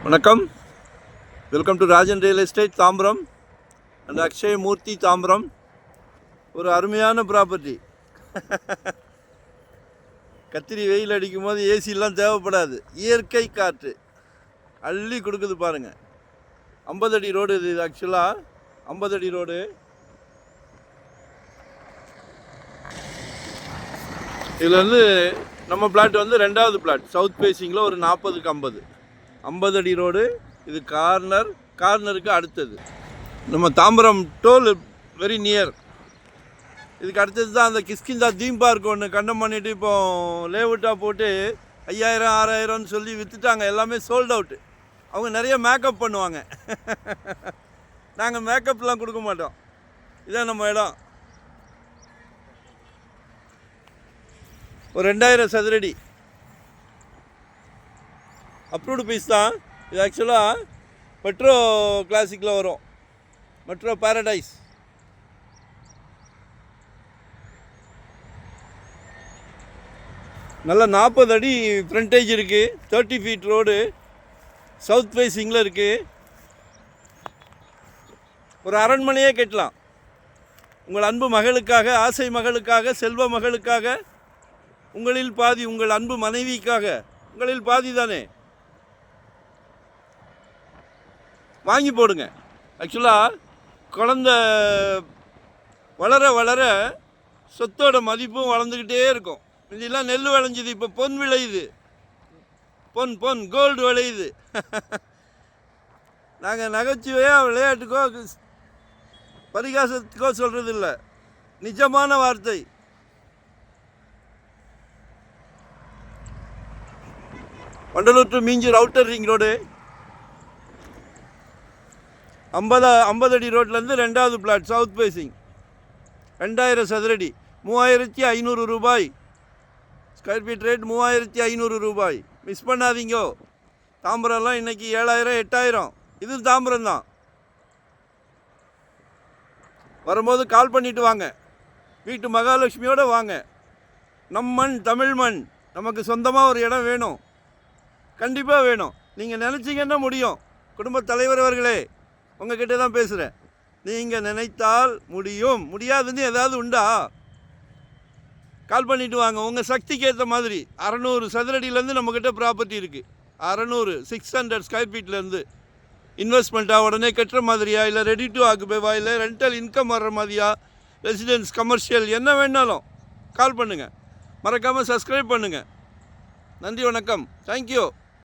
வணக்கம். Welcome to Rajan real estate Tambaram and Akshay Moorthy Tambaram. ஒரு அருமையான ப்ராப்பர்ட்டி. கத்திரி வெயில் அடிக்கும் போது ஏசிலாம் தேவைப்படாது. இயற்கை காற்று அள்ளி கொடுக்குது பாருங்கள். 50 அடி ரோடு இது. ஆக்சுவலாக 50 அடி ரோடு. இதில் வந்து நம்ம பிளாட் வந்து 2வது பிளாட் சவுத் ஃபேஸிங்கில் ஒரு 40க்கு 50 அடி ரோடு. இது கார்னருக்கு அடுத்தது. நம்ம தாம்பரம் டோல் வெரி நியர். இதுக்கு அடுத்தது தான் அந்த கிஷ்கிந்தா தீம் பார்க் ஒன்று கண்டம் பண்ணிவிட்டு இப்போ லேஅவுட்டாக போட்டு 5000 6000ன்னு சொல்லி விற்றுட்டாங்க. எல்லாமே சோல்ட் அவுட்டு. அவங்க நிறைய மேக்கப் பண்ணுவாங்க. நாங்கள் மேக்கப்லாம் கொடுக்க மாட்டோம். இதான் நம்ம இடம். ஒரு 2000 சதுரடி அப்ரூவ்டு பீஸ் தான் இது. ஆக்சுவலாக மெட்ரோ கிளாசிக்கில் வரும். Metro paradise. நல்லா 40 அடி ஃப்ரண்டேஜ் இருக்குது. 30 ஃபீட் ரோடு சவுத் ஃபேஸிங்கில் இருக்குது. ஒரு அரண்மனையே கட்டலாம். உங்கள் அன்பு மகளுக்காக, ஆசை மகளுக்காக, செல்வ மகளுக்காக, உங்களில் பாதி உங்கள் அன்பு மனைவிக்காக. உங்களில் பாதி தானே, வாங்கி போடுங்க. ஆக்சுவலாக குழந்த வளர வளர சொத்தோட மதிப்பும் வளர்ந்துக்கிட்டே இருக்கும். இதெல்லாம் நெல் விளைஞ்சிது, இப்போ பொன் விளையுது. பொன் கோல்டு விளையுது. நாங்கள் நகைச்சுவையாக விளையாட்டுக்கோ பரிகாசத்துக்கோ சொல்கிறது இல்லை, நிஜமான வார்த்தை. Vandalur to Minjur outer ring road 50 அடி ரோட்லேருந்து 2வது பிளாட் சவுத் ஃபேஸிங். 2000 சதுரடி 3500 ரூபாய். ஸ்கொயர் ஃபீட் ரேட் 3500 ரூபாய். மிஸ் பண்ணாதீங்கோ. தாம்பரம்லாம் இன்றைக்கி 7000 8000. இது தாம்பரம் தான். வரும்போது கால் பண்ணிவிட்டு வாங்க. வீட்டு மகாலட்சுமியோடு வாங்க. நம் மண் தமிழ் மண். நமக்கு சொந்தமாக ஒரு இடம் வேணும், கண்டிப்பாக வேணும். நீங்கள் நினச்சிங்கன்னா முடியும். குடும்பத் தலைவர் அவர்களே, உங்ககிட்ட தான் பேசுகிறேன். நீங்கள் நினைத்தால் முடியும். முடியாதுன்னு ஏதாவது உண்டா? கால் பண்ணிவிட்டு வாங்க. உங்கள் சக்திக்கு ஏற்ற மாதிரி 600 சதுரடியிலேருந்து நம்மக்கிட்ட ப்ராப்பர்ட்டி இருக்குது. 600 ஸ்கொயர் ஃபீட்லேருந்து இன்வெஸ்ட்மெண்ட்டாக உடனே கட்டுற மாதிரியா, இல்லை ரெடி டு ஆக்குபேவா, இல்லை ரெண்டல் இன்கம் வர்ற மாதிரியா, ரெசிடென்ஸ் கமர்ஷியல், என்ன வேணாலும் கால் பண்ணுங்கள். மறக்காமல் சப்ஸ்கிரைப் பண்ணுங்கள். நன்றி, வணக்கம். தேங்க்யூ.